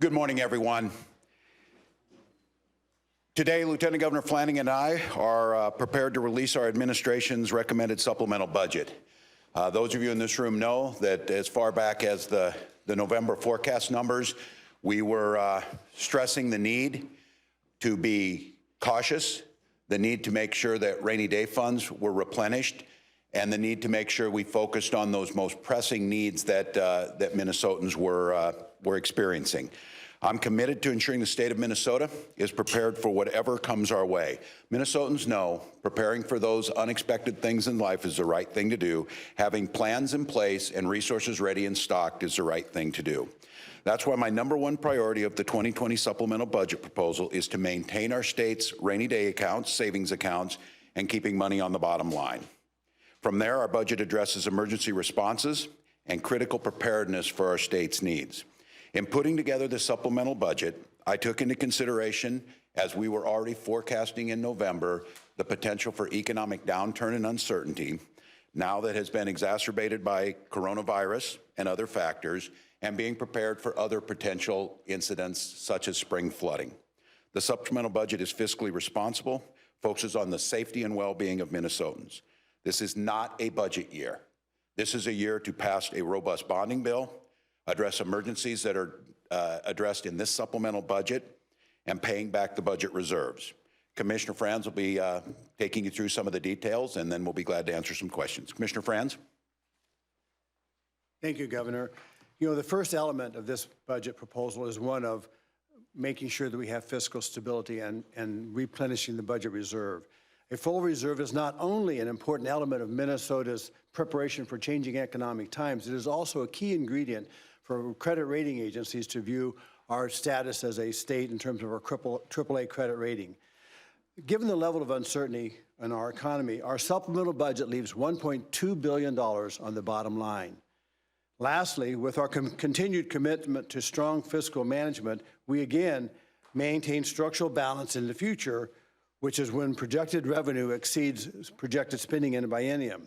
Good morning, everyone. Today, Lieutenant Governor Flanagan and I are prepared to release our administration's recommended supplemental budget. Those of you in this room know that as far back as the November forecast numbers, we were stressing the need to be cautious, the need to make sure that rainy day funds were replenished, and the need to make sure we focused on those most pressing needs that Minnesotans were experiencing. I'm committed to ensuring the state of Minnesota is prepared for whatever comes our way. Minnesotans know preparing for those unexpected things in life is the right thing to do. Having plans in place and resources ready and stocked is the right thing to do. That's why my #1 priority of the 2020 supplemental budget proposal is to maintain our state's rainy day accounts, savings accounts, and keeping money on the bottom line. From there, our budget addresses emergency responses and critical preparedness for our state's needs. In putting together the supplemental budget, I took into consideration, as we were already forecasting in November, the potential for economic downturn and uncertainty, now that has been exacerbated by coronavirus and other factors, and being prepared for other potential incidents such as spring flooding. The supplemental budget is fiscally responsible, focuses on the safety and well-being of Minnesotans. This is not a budget year. This is a year to pass a robust bonding bill, address emergencies that are addressed in this supplemental budget, and paying back the budget reserves. Commissioner Frans will be taking you through some of the details, and then we'll be glad to answer some questions. Commissioner Frans? Thank you, Governor. You know, the first element of this budget proposal is one of making sure that we have fiscal stability and replenishing the budget reserve. A full reserve is not only an important element of Minnesota's preparation for changing economic times, it is also a key ingredient for credit rating agencies to view our status as a state in terms of our AAA credit rating. Given the level of uncertainty in our economy, our supplemental budget leaves $1.2 billion on the bottom line. Lastly, with our continued commitment to strong fiscal management, we again maintain structural balance in the future, which is when projected revenue exceeds projected spending in a biennium.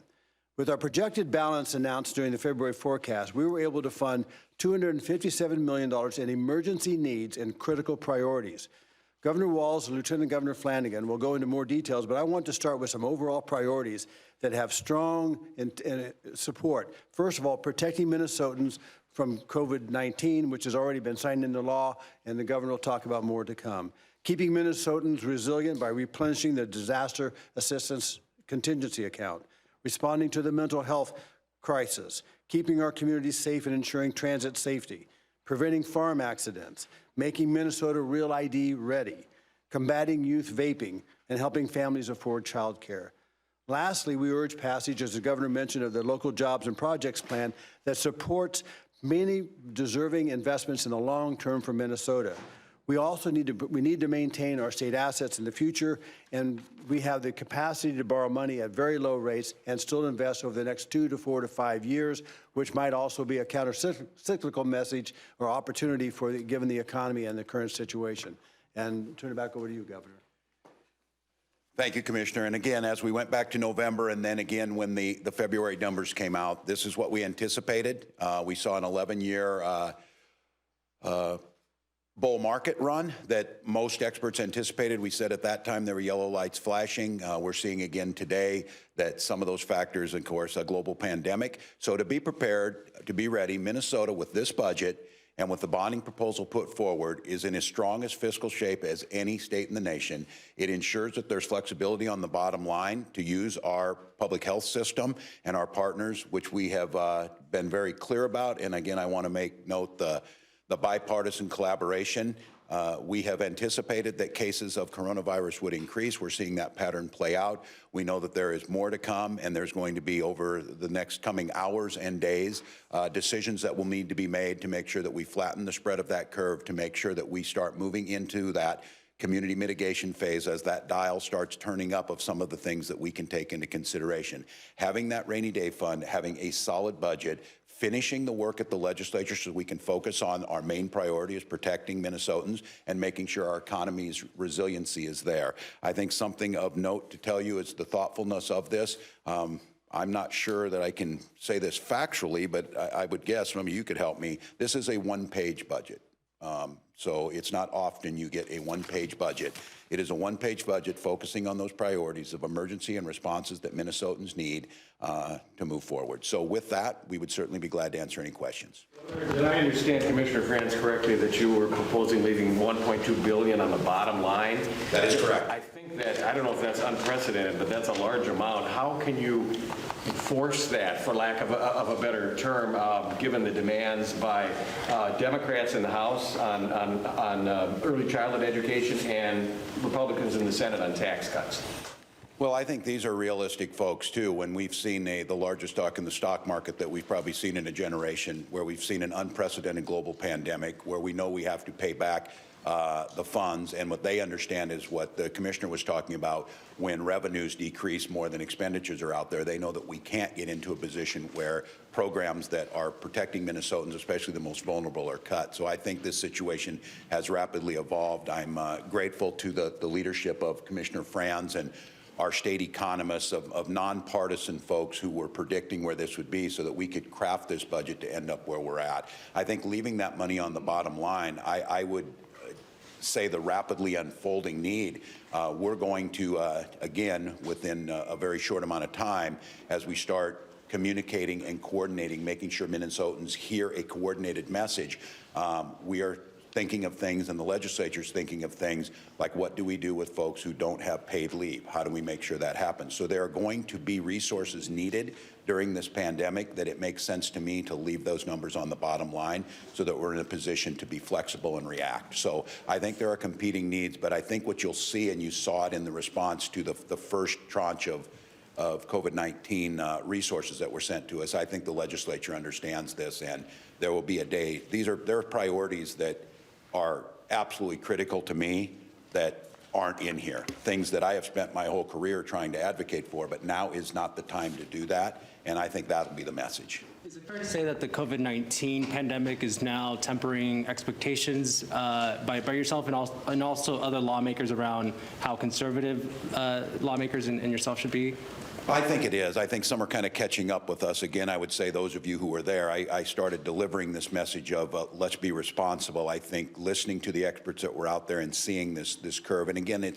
With our projected balance announced during the February forecast, we were able to fund $257 million in emergency needs and critical priorities. Governor Walz and Lieutenant Governor Flanagan will go into more details, but I want to start with some overall priorities that have strong support. First of all, protecting Minnesotans from COVID-19, which has already been signed into law, and the governor will talk about more to come. Keeping Minnesotans resilient by replenishing the disaster assistance contingency account. Responding to the mental health crisis, keeping our communities safe and ensuring transit safety, preventing farm accidents, making Minnesota Real ID ready, combating youth vaping, and helping families afford child care. Lastly, we urge passage, as the governor mentioned, of the local jobs and projects plan that supports many deserving investments in the long term for Minnesota. We also need to maintain our state assets in the future, and we have the capacity to borrow money at very low rates and still invest over the next 2 to 4 to 5 years, which might also be a counter-cyclical message or opportunity given the economy and the current situation. And turn it back over to you, Governor. Thank you, Commissioner. And again, as we went back to November and then again when the February numbers came out, this is what we anticipated. We saw an 11-year bull market run that most experts anticipated. We said at that time there were yellow lights flashing. We're seeing again today that some of those factors, of course, a global pandemic. So to be prepared, to be ready, Minnesota with this budget and with the bonding proposal put forward is in as strong as fiscal shape as any state in the nation. It ensures that there's flexibility on the bottom line to use our public health system and our partners, which we have been very clear about. And again, I want to make note the bipartisan collaboration. We have anticipated that cases of coronavirus would increase. We're seeing that pattern play out. We know that there is more to come, and there's going to be over the next coming hours and days decisions that will need to be made to make sure that we flatten the spread of that curve, to make sure that we start moving into that community mitigation phase as that dial starts turning up of some of the things that we can take into consideration. Having that rainy day fund, having a solid budget, finishing the work at the legislature so we can focus on our main priority is protecting Minnesotans and making sure our economy's resiliency is there. I think something of note to tell you is the thoughtfulness of this. I'm not sure that I can say this factually, but I would guess, maybe you could help me, this is a one-page budget. So it's not often you get a one-page budget. It is a one-page budget focusing on those priorities of emergency and responses that Minnesotans need to move forward. So with that, we would certainly be glad to answer any questions. Did I understand Commissioner Frans correctly that you were proposing leaving $1.2 billion on the bottom line? That is correct. I think that, I don't know if that's unprecedented, but that's a large amount. How can you force that, for lack of a better term, given the demands by Democrats in the House on early childhood education and Republicans in the Senate on tax cuts? Well, I think these are realistic folks, too. When we've seen the largest stock in the stock market that we've probably seen in a generation, where we've seen an unprecedented global pandemic, where we know we have to pay back the funds, and what they understand is what the commissioner was talking about, when revenues decrease more than expenditures are out there, they know that we can't get into a position where programs that are protecting Minnesotans, especially the most vulnerable, are cut. So I think this situation has rapidly evolved. I'm grateful to the leadership of Commissioner Frans and our state economists of nonpartisan folks who were predicting where this would be so that we could craft this budget to end up where we're at. I think leaving that money on the bottom line, I would say the rapidly unfolding need, we're going to, again, within a very short amount of time, as we start communicating and coordinating, making sure Minnesotans hear a coordinated message, we are thinking of things, and the legislature's thinking of things like, what do we do with folks who don't have paid leave? How do we make sure that happens? So there are going to be resources needed during this pandemic that it makes sense to me to leave those numbers on the bottom line so that we're in a position to be flexible and react. So I think there are competing needs, but I think what you'll see, and you saw it in the response to the first tranche of COVID-19 resources that were sent to us, I think the legislature understands this, and there will be a day. There are priorities that are absolutely critical to me that aren't in here, things that I have spent my whole career trying to advocate for, but now is not the time to do that, and I think that'll be the message. Is it fair to say that the COVID-19 pandemic is now tempering expectations by yourself and also other lawmakers around how conservative lawmakers and yourself should be? I think it is. I think some are kind of catching up with us. Again, I would say those of you who were there, I started delivering this message of let's be responsible. I think listening to the experts that were out there and seeing this curve. And again,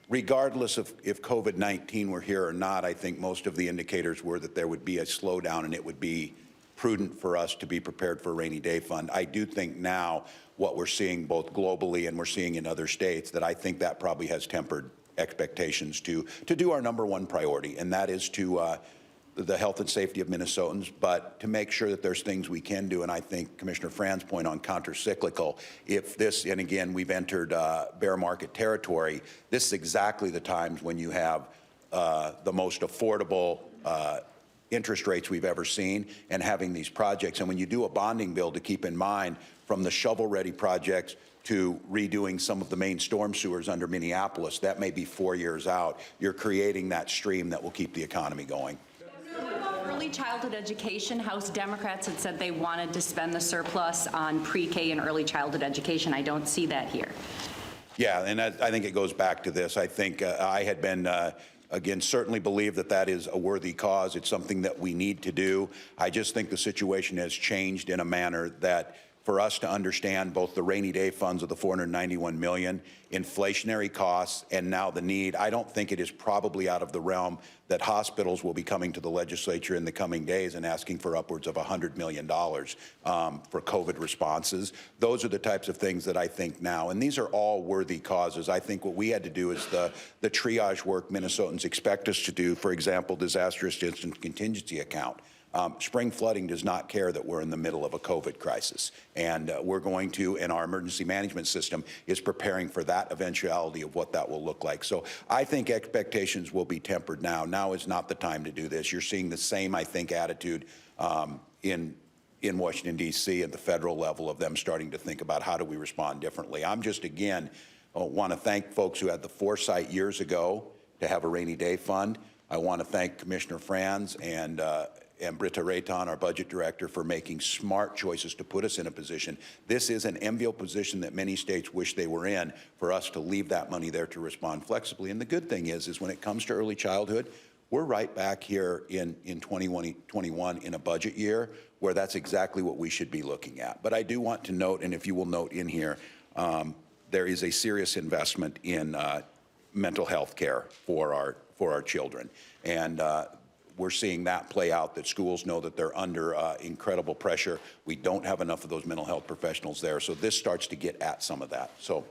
regardless of if COVID-19 were here or not, I think most of the indicators were that there would be a slowdown and it would be prudent for us to be prepared for a rainy day fund. I do think now what we're seeing both globally and we're seeing in other states, that I think that probably has tempered expectations to do our number one priority, and that is to the health and safety of Minnesotans, but to make sure that there's things we can do. And I think Commissioner Frans' point on counter-cyclical, if this, and again, we've entered bear market territory, this is exactly the times when you have the most affordable interest rates we've ever seen, and having these projects. And when you do a bonding bill, to keep in mind, from the shovel-ready projects to redoing some of the main storm sewers under Minneapolis, that may be 4 years out. You're creating that stream that will keep the economy going. What about early childhood education? House Democrats had said they wanted to spend the surplus on pre-K and early childhood education. I don't see that here. Yeah, and I think it goes back to this. I think I had been again, certainly believe that that is a worthy cause. It's something that we need to do. I just think the situation has changed in a manner that, for us to understand both the rainy day funds of the $491 million, inflationary costs, and now the need, I don't think it is probably out of the realm that hospitals will be coming to the legislature in the coming days and asking for upwards of $100 million for COVID responses. Those are the types of things that I think now, and these are all worthy causes. I think what we had to do is the triage work Minnesotans expect us to do, for example, disaster assistance contingency account. Spring flooding does not care that we're in the middle of a COVID crisis, and we're going to, and our emergency management system is preparing for that eventuality of what that will look like. So I think expectations will be tempered now. Now is not the time to do this. You're seeing the same, I think, attitude in Washington, D.C. at the federal level of them starting to think about how do we respond differently. I'm just, again, want to thank folks who had the foresight years ago to have a rainy day fund. I want to thank Commissioner Frans and Britta Rayton, our budget director, for making smart choices to put us in a position. This is an enviable position that many states wish they were in, for us to leave that money there to respond flexibly. And the good thing is when it comes to early childhood, we're right back here in 2021 in a budget year where that's exactly what we should be looking at. But I do want to note, and if you will note in here, there is a serious investment in mental health care for our children. And we're seeing that play out, that schools know that they're under incredible pressure. We don't have enough of those mental health professionals there. So this starts to get at some of that. So.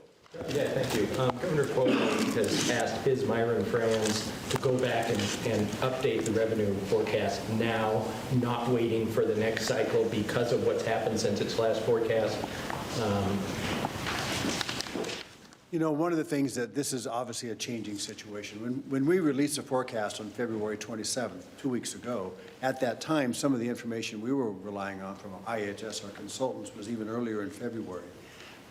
Yeah, thank you. Governor Cuomo has asked his Myron and Frans to go back and update the revenue forecast now, not waiting for the next cycle because of what's happened since its last forecast. You know, one of the things that this is obviously a changing situation. When we released the forecast on February 27th, 2 weeks ago, at that time, some of the information we were relying on from IHS, our consultants, was even earlier in February.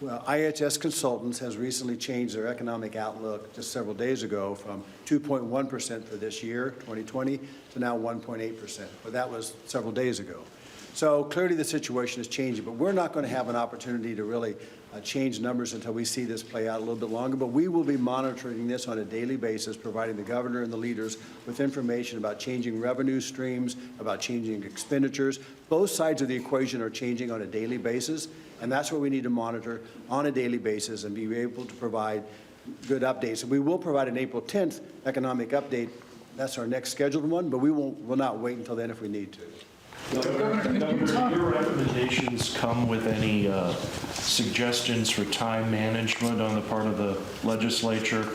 Well, IHS Consultants has recently changed their economic outlook just several days ago from 2.1% for this year, 2020, to now 1.8%. But that was several days ago. So clearly the situation is changing, but we're not going to have an opportunity to really change numbers until we see this play out a little bit longer. But we will be monitoring this on a daily basis, providing the governor and the leaders with information about changing revenue streams, about changing expenditures. Both sides of the equation are changing on a daily basis, and that's what we need to monitor on a daily basis and be able to provide good updates. And we will provide an April 10th economic update. That's our next scheduled one, but we'll not wait until then if we need to. Governor, your recommendations come with any suggestions for time management on the part of the legislature?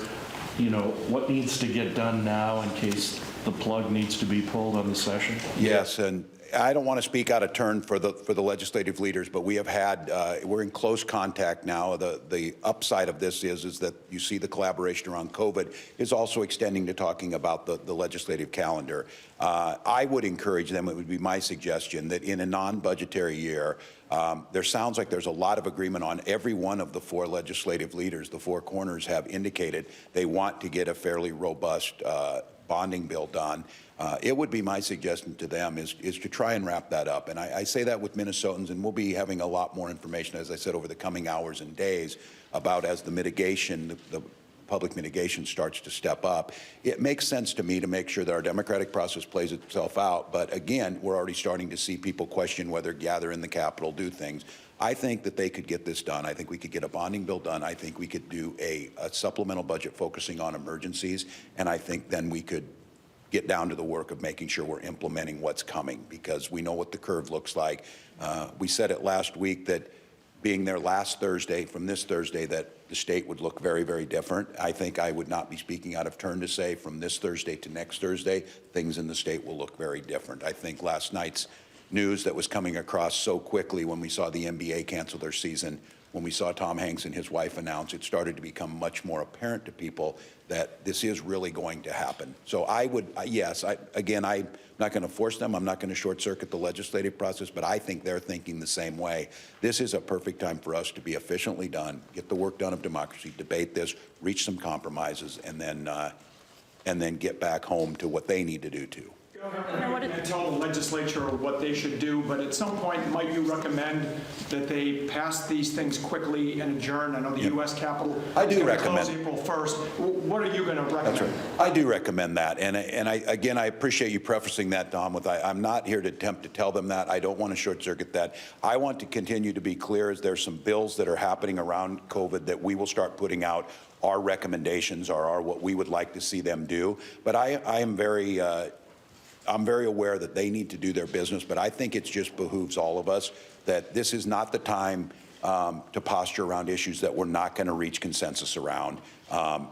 You know, what needs to get done now in case the plug needs to be pulled on the session? Yes, and I don't want to speak out of turn for the legislative leaders, but we have had, we're in close contact now. The upside of this is that you see the collaboration around COVID is also extending to talking about the legislative calendar. I would encourage them, it would be my suggestion, that in a non-budgetary year, there sounds like there's a lot of agreement on every one of the four legislative leaders. The four corners have indicated they want to get a fairly robust bonding bill done. It would be my suggestion to them is to try and wrap that up. And I say that with Minnesotans, and we'll be having a lot more information, as I said, over the coming hours and days about as the mitigation, the public mitigation starts to step up. It makes sense to me to make sure that our democratic process plays itself out. But again, we're already starting to see people question whether gather in the Capitol, do things. I think that they could get this done. I think we could get a bonding bill done. I think we could do a supplemental budget focusing on emergencies. And I think then we could get down to the work of making sure we're implementing what's coming, because we know what the curve looks like. We said it last week that being there last Thursday, from this Thursday, that the state would look very, very different. I think I would not be speaking out of turn to say from this Thursday to next Thursday, things in the state will look very different. I think last night's news that was coming across so quickly when we saw the NBA cancel their season, when we saw Tom Hanks and his wife announce, it started to become much more apparent to people that this is really going to happen. So I would, yes, again, I'm not going to force them. I'm not going to short circuit the legislative process, but I think they're thinking the same way. This is a perfect time for us to be efficiently done, get the work done of democracy, debate this, reach some compromises, and then get back home to what they need to do too. Governor, you can tell the legislature what they should do, but at some point, might you recommend that they pass these things quickly and adjourn? I know the U.S. Capitol I do is going to recommend. close April 1st. What are you going to recommend? That's right. I do recommend that. And I appreciate you prefacing that, Tom, with I'm not here to attempt to tell them that. I don't want to short circuit that. I want to continue to be clear as there's some bills that are happening around COVID that we will start putting out our recommendations or what we would like to see them do. But I'm very aware that they need to do their business, but I think it just behooves all of us that this is not the time to posture around issues that we're not going to reach consensus around,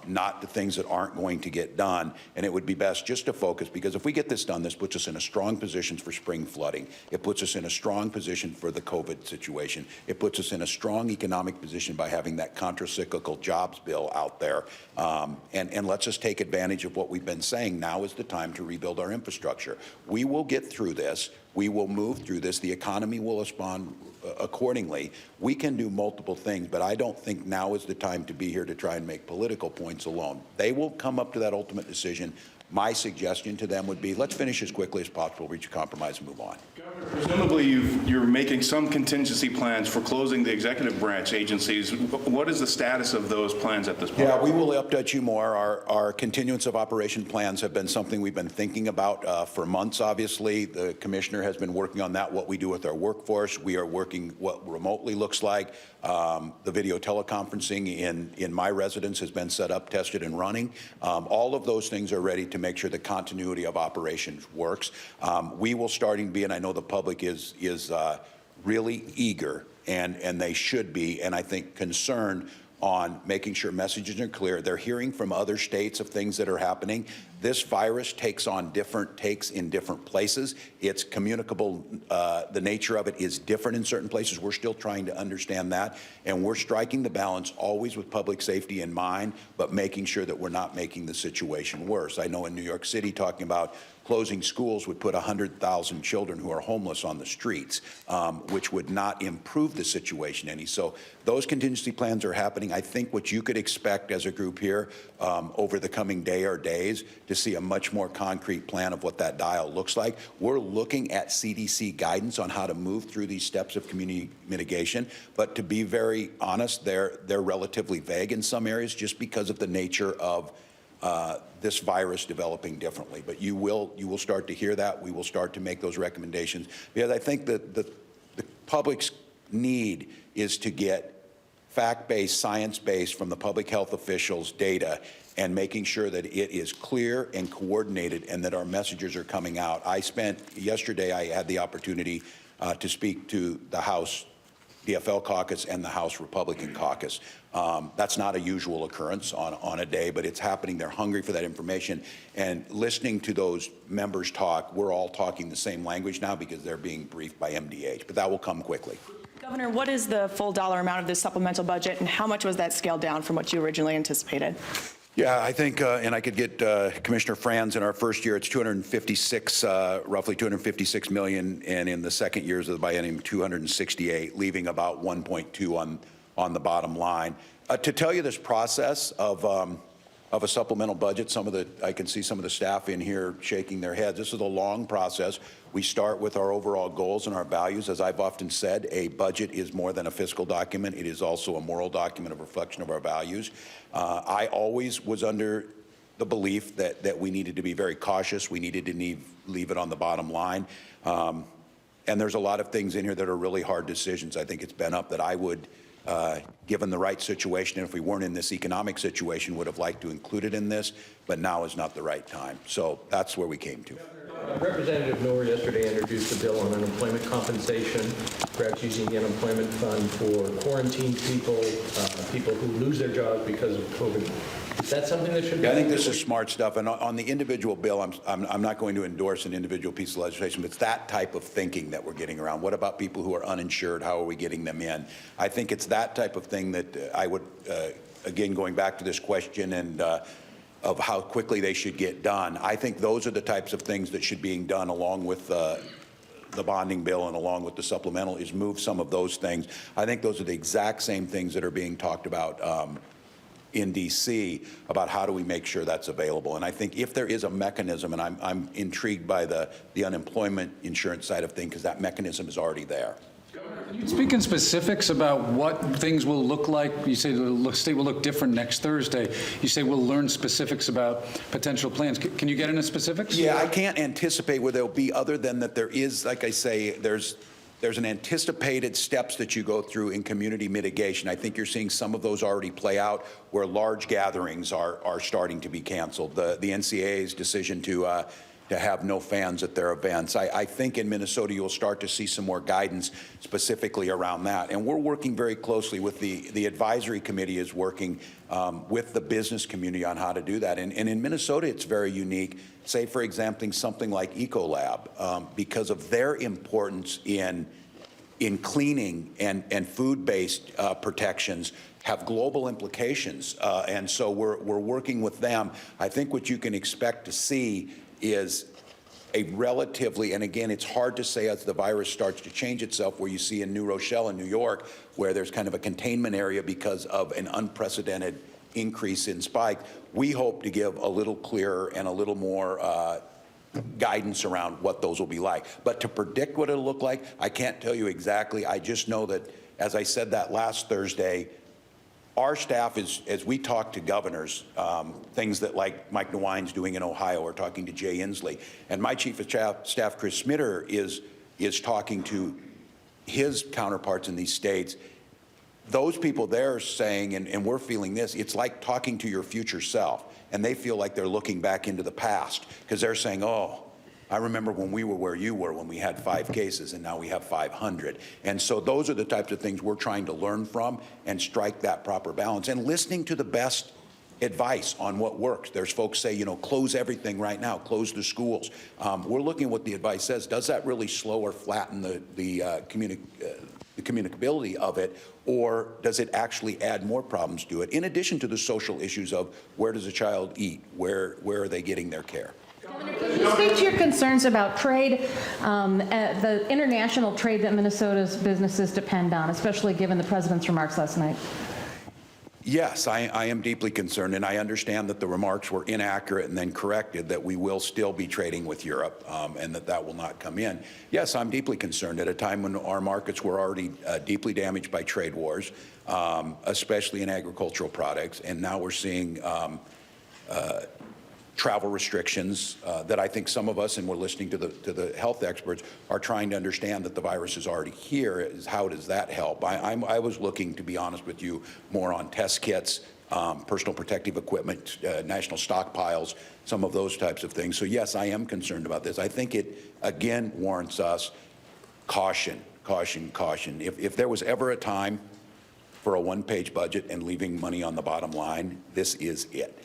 not the things that aren't going to get done. And it would be best just to focus, because if we get this done, this puts us in a strong position for spring flooding. It puts us in a strong position for the COVID situation. It puts us in a strong economic position by having that countercyclical jobs bill out there. And let's just take advantage of what we've been saying. Now is the time to rebuild our infrastructure. We will get through this. We will move through this. The economy will respond accordingly. We can do multiple things, but I don't think now is the time to be here to try and make political points alone. They will come up to that ultimate decision. My suggestion to them would be, let's finish as quickly as possible, reach a compromise, and move on. Presumably, you're making some contingency plans for closing the executive branch agencies. What is the status of those plans at this point? Yeah, we will update you more. Our continuance of operation plans have been something we've been thinking about for months, obviously. The commissioner has been working on that, what we do with our workforce. We are working what remotely looks like. The video teleconferencing in my residence has been set up, tested, and running. All of those things are ready to make sure the continuity of operations works. We will starting to be, and I know the public is really eager, and they should be, and I think concerned on making sure messages are clear. They're hearing from other states of things that are happening. This virus takes on different takes in different places. It's communicable. The nature of it is different in certain places. We're still trying to understand that, and we're striking the balance always with public safety in mind, but making sure that we're not making the situation worse. I know in New York City, talking about closing schools would put 100,000 children who are homeless on the streets, which would not improve the situation any. So those contingency plans are happening. I think what you could expect as a group here over the coming day or days to see a much more concrete plan of what that dial looks like. We're looking at CDC guidance on how to move through these steps of community mitigation, but to be very honest, they're relatively vague in some areas just because of the nature of this virus developing differently. But you will start to hear that. We will start to make those recommendations, because I think that the public's need is to get fact-based, science-based from the public health officials data, and making sure that it is clear and coordinated and that our messages are coming out. Yesterday I had the opportunity to speak to the House DFL caucus and the House Republican caucus. That's not a usual occurrence on a day, but it's happening. They're hungry for that information. And listening to those members talk, we're all talking the same language now because they're being briefed by MDH, but that will come quickly. Governor, what is the full dollar amount of this supplemental budget, and how much was that scaled down from what you originally anticipated? Yeah, I think, and I could get Commissioner Frans in our first year, it's 256, roughly 256 million, and in the second years of the biennium, 268, leaving about 1.2 on the bottom line. To tell you this process of a supplemental budget, I can see some of the staff in here shaking their heads. This is a long process. We start with our overall goals and our values. As I've often said, a budget is more than a fiscal document. It is also a moral document, a reflection of our values. I always was under the belief that we needed to be very cautious. We needed to leave it on the bottom line. And there's a lot of things in here that are really hard decisions. I think it's been up that I would, given the right situation, and if we weren't in this economic situation, would have liked to include it in this, but now is not the right time. So that's where we came to. Representative Noor yesterday introduced a bill on unemployment compensation, perhaps using the unemployment fund for quarantined people, people who lose their jobs because of COVID. Is that something that should be? Yeah, I think this is smart stuff. And on the individual bill, I'm not going to endorse an individual piece of legislation, but it's that type of thinking that we're getting around. What about people who are uninsured? How are we getting them in? I think it's that type of thing that I would, again, going back to this question and of how quickly they should get done. I think those are the types of things that should be done along with the bonding bill and along with the supplemental, is move some of those things. I think those are the exact same things that are being talked about in D.C. about how do we make sure that's available. And I think if there is a mechanism, and I'm intrigued by the unemployment insurance side of things, because that mechanism is already there. Can you speak in specifics about what things will look like? You say the state will look different next Thursday. You say we'll learn specifics about potential plans. Can you get into specifics? Yeah, I can't anticipate where they'll be, other than that there is, like I say, there's an anticipated steps that you go through in community mitigation. I think you're seeing some of those already play out, where large gatherings are starting to be canceled. The NCAA's decision to have no fans at their events. I think in Minnesota you'll start to see some more guidance specifically around that. And we're working very closely with the advisory committee is working with the business community on how to do that. And in Minnesota it's very unique. Say, for example, something like Ecolab, because of their importance in cleaning and food-based protections, have global implications. And so we're working with them. I think what you can expect to see is a relatively, and again, it's hard to say as the virus starts to change itself, where you see in New Rochelle in New York, where there's kind of a containment area because of an guidance around what those will be like. But to predict what it'll look like, I can't tell you exactly. I just know that, as I said that last Thursday, our staff is, as we talk to governors, things that like Mike DeWine's doing in Ohio, or talking to Jay Inslee, and my chief of staff, Chris Smitter, is talking to his counterparts in these states. Those people there are saying, and we're feeling this, it's like talking to your future self, and they feel like they're looking back into the past, because they're saying, oh, I remember when we were where you were when we had 5 cases, and now we have 500. And so those are the types of things we're trying to learn from and strike that proper balance, and listening to the best advice on what works. There's folks say, close everything right now, close the schools. We're looking at what the advice says. Does that really slow or flatten the communicability of it, or does it actually add more problems to it, in addition to the social issues of where does a child eat, where are they getting their care? Can you speak to your concerns about trade, the international trade that Minnesota's businesses depend on, especially given the president's remarks last night? Yes, I am deeply concerned, and I understand that the remarks were inaccurate and then corrected, that we will still be trading with Europe, and that will not come in. Yes, I'm deeply concerned at a time when our markets were already deeply damaged by trade wars, especially in agricultural products, and now we're seeing travel restrictions that I think some of us, and we're listening to the health experts, are trying to understand that the virus is already here. How does that help? I was looking, to be honest with you, more on test kits, personal protective equipment, national stockpiles, some of those types of things. So yes, I am concerned about this. I think it, again, warrants us caution, caution, caution. If there was ever a time for a one-page budget and leaving money on the bottom line, this is it.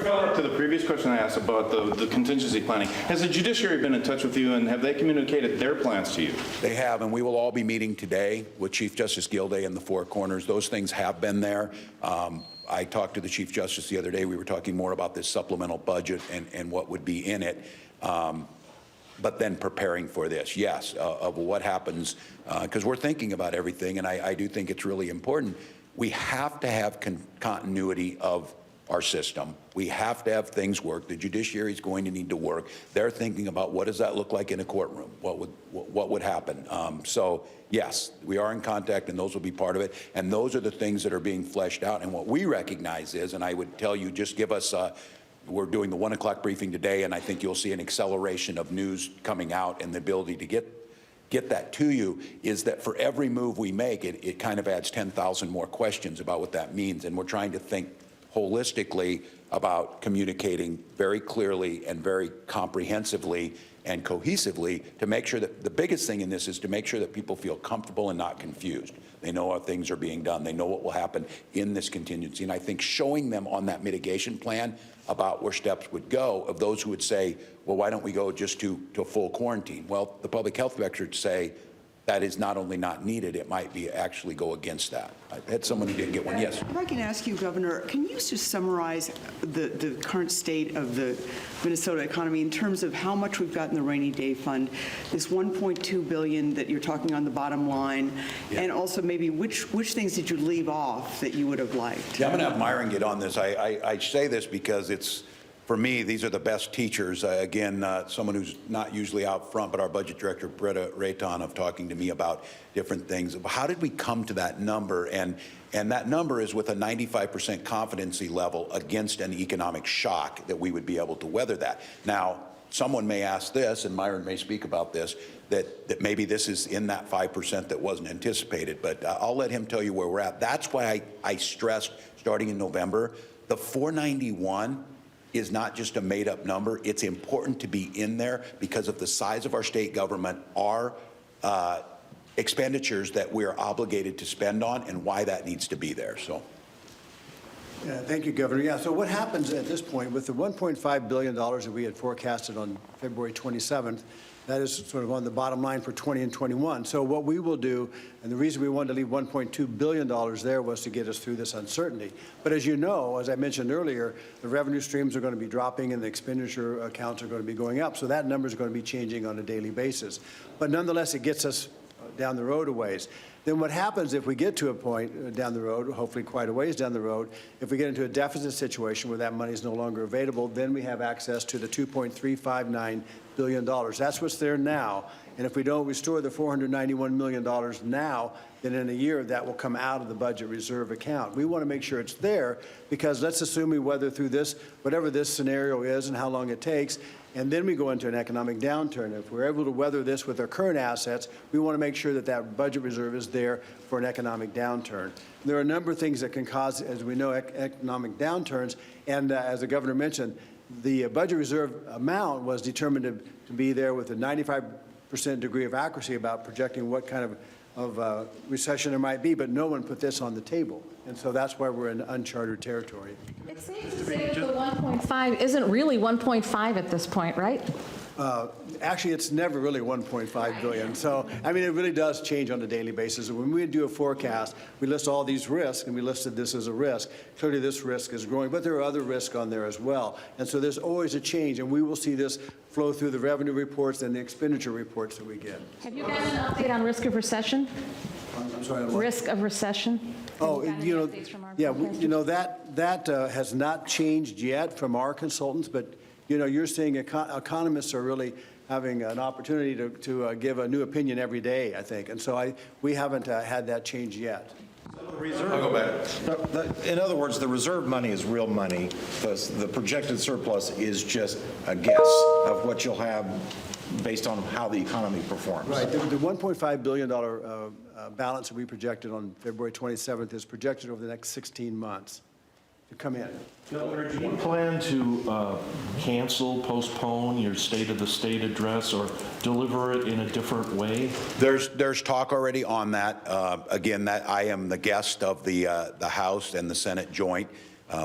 Follow up to the previous question I asked about the contingency planning. Has the judiciary been in touch with you, and have they communicated their plans to you? They have, and we will all be meeting today with Chief Justice Gilday in the Four Corners. Those things have been there. I talked to the Chief Justice the other day. We were talking more about this supplemental budget and what would be in it. But then preparing for this, yes, of what happens, because we're thinking about everything, and I do think it's really important. We have to have continuity of our system. We have to have things work. The judiciary is going to need to work. They're thinking about what does that look like in a courtroom? What would happen? So yes, we are in contact, and those will be part of it. And those are the things that are being fleshed out. And what we recognize is, and I would tell you, just give us, we're doing the 1 o'clock briefing today, and I think you'll see an acceleration of news coming out and the ability to get that to you, is that for every move we make, it kind of adds 10,000 more questions about what that means. And we're trying to think holistically about communicating very clearly and very comprehensively and cohesively to make sure that the biggest thing in this is to make sure that people feel comfortable and not confused. They know how things are being done. They know what will happen in this contingency. And I think showing them on that mitigation plan about where steps would go, of those who would say, well, why don't we go just to full quarantine? Well, the public health experts say that is not only not needed, it might be actually go against that. I had someone who didn't get one. Yes. If I can ask you, Governor, can you just summarize the current state of the Minnesota economy in terms of how much we've got in the rainy day fund, this $1.2 billion that you're talking on the bottom line, and also maybe which things did you leave off that you would have liked? Yeah, I'm going to have Myron get on this. I say this because it's, for me, these are the best teachers. Again, someone who's not usually out front, but our budget director, Britta Rayton, of talking to me about different things. How did we come to that number? And that number is with a 95% competency level against an economic shock that we would be able to weather that. Now, someone may ask this, and Myron may speak about this, that maybe this is in that 5% that wasn't anticipated, but I'll let him tell you where we're at. That's why I stressed, starting in November, the 491 is not just a made-up number. It's important to be in there because of the size of our state government, our expenditures that we are obligated to spend on, and why that needs to be there. So. Yeah, thank you, Governor. Yeah, so what happens at this point with the $1.5 billion that we had forecasted on February 27th, that is sort of on the bottom line for 20 and 21. So what we will do, and the reason we wanted to leave $1.2 billion there was to get us through this uncertainty. But as you know, as I mentioned earlier, the revenue streams are going to be dropping and the expenditure accounts are going to be going up. So that number is going to be changing on a daily basis. But nonetheless, it gets us down the road a ways. Then what happens if we get to a point down the road, hopefully quite a ways down the road, if we get into a deficit situation where that money is no longer available, then we have access to the $2.359 billion. That's what's there now. And if we don't restore the $491 million now, then in a year that will come out of the budget reserve account. We want to make sure it's there because let's assume we weather through this, whatever this scenario is and how long it takes, and then we go into an economic downturn. If we're able to weather this with our current assets, we want to make sure that that budget reserve is there for an economic downturn. There are a number of things that can cause, as we know, economic downturns, and as the governor mentioned, the budget reserve amount was determined to be there with a 95% degree of accuracy about projecting what kind of recession there might be, but no one put this on the table. And so that's why we're in uncharted territory. It's safe to say that the 1.5 isn't really 1.5 at this point, right? Actually, it's never really 1.5 billion. So, I mean, it really does change on a daily basis. When we do a forecast, we list all these risks, and we listed this as a risk. Clearly, this risk is growing, but there are other risks on there as well. And so there's always a change, and we will see this flow through the revenue reports and the expenditure reports that we get. Have you gotten an update on risk of recession? I'm sorry. What? Risk of recession? Oh, Have you know, gotten any updates from our yeah, forecasters? you know, that has not changed yet from our consultants, but, you know, you're seeing economists are really having an opportunity to give a new opinion every day, I think. And so we haven't had that change yet. I'll go back. In other words, the reserve money is real money. The projected surplus is just a guess of what you'll have based on how the economy performs. Right. The $1.5 billion balance that we projected on February 27th is projected over the next 16 months to come in. Governor, do you plan to cancel, postpone your State of the State address or deliver it in a different way? There's talk already on that. Again, that I am the guest of the House and the Senate joint.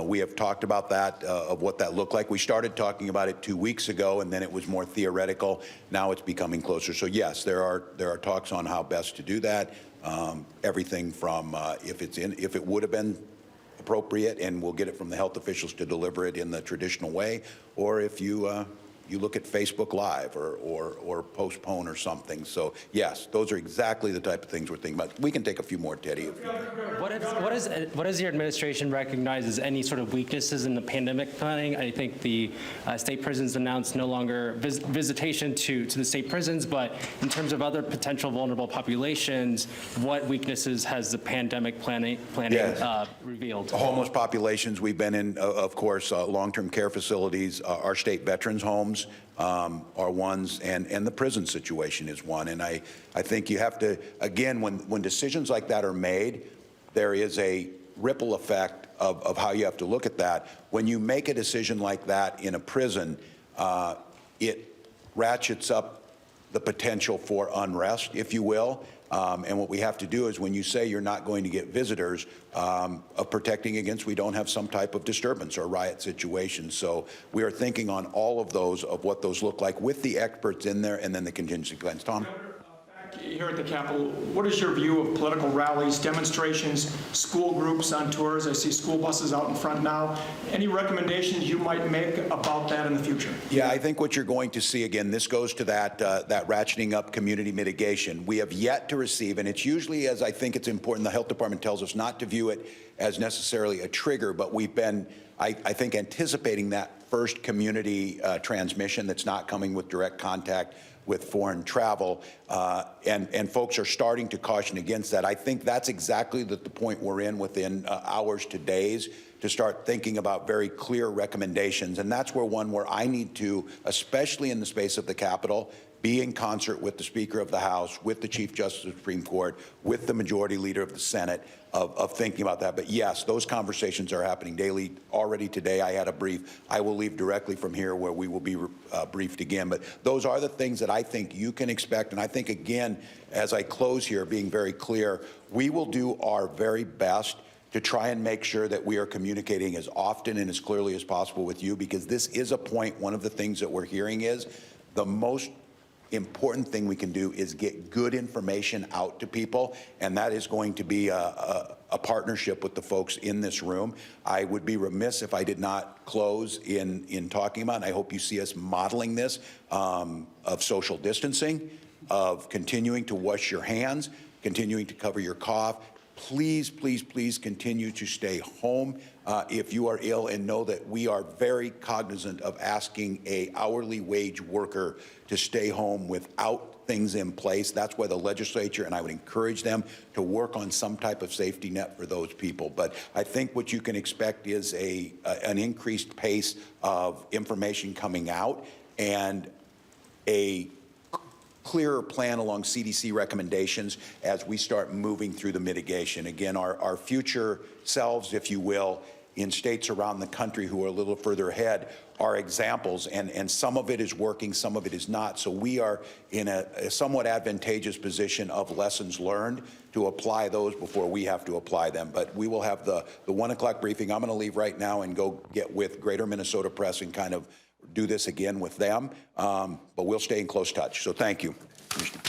We have talked about that, of what that looked like. We started talking about it 2 weeks ago, and then it was more theoretical. Now it's becoming closer. So yes, there are talks on how best to do that. Everything from if it would have been appropriate, and we'll get it from the health officials to deliver it in the traditional way, or if you look at Facebook Live or postpone or something. So yes, those are exactly the type of things we're thinking about. We can take a few more, Teddy. What does your administration recognize as any sort of weaknesses in the pandemic planning? I think the state prisons announced no longer visitation to the state prisons, but in terms of other potential vulnerable populations, what weaknesses has the pandemic planning revealed? Homeless populations, we've been in, of course, long-term care facilities, our state veterans homes are ones, and the prison situation is one. And I think you have to, again, when decisions like that are made, there is a ripple effect of how you have to look at that. When you make a decision like that in a prison, it ratchets up the potential for unrest, if you will. And what we have to do is, when you say you're not going to get visitors, of protecting against we don't have some type of disturbance or riot situation. So we are thinking on all of those, of what those look like with the experts in there, and then the contingency plans. Tom? Here at the Capitol, what is your view of political rallies, demonstrations, school groups on tours? I see school buses out in front now. Any recommendations you might make about that in the future? Yeah, I think what you're going to see, again, this goes to that ratcheting up community mitigation. We have yet to receive, and it's usually, as I think it's important, the health department tells us not to view it as necessarily a trigger, but we've been, I think, anticipating that first community transmission that's not coming with direct contact with foreign travel, and folks are starting to caution against that. I think that's exactly the point we're in within hours to days to start thinking about very clear recommendations. And that's where I need to, especially in the space of the Capitol, be in concert with the Speaker of the House, with the Chief Justice of the Supreme Court, with the Majority Leader of the Senate, of thinking about that. But yes, those conversations are happening daily. Already today, I had a brief. I will leave directly from here where we will be briefed again. But those are the things that I think you can expect. And I think, again, as I close here, being very clear, we will do our very best to try and make sure that we are communicating as often and as clearly as possible with you, because this is a point. One of the things that we're hearing is the most important thing we can do is get good information out to people, and that is going to be a partnership with the folks in this room. I would be remiss if I did not close in talking about, and I hope you see us modeling this, of social distancing, of continuing to wash your hands, continuing to cover your cough. Please, please, please continue to stay home if you are ill, and know that we are very cognizant of asking a hourly wage worker to stay home without things in place. That's why the legislature, and I would encourage them to work on some type of safety net for those people. But I think what you can expect is an increased pace of information coming out and a clearer plan along CDC recommendations as we start moving through the mitigation. Again, our future selves, if you will, in states around the country who are a little further ahead are examples, and some of it is working, some of it is not. So we are in a somewhat advantageous position of lessons learned to apply those before we have to apply them. But we will have the 1 o'clock briefing. I'm going to leave right now and go get with Greater Minnesota Press and kind of do this again with them, but we'll stay in close touch. So thank you, Commissioner.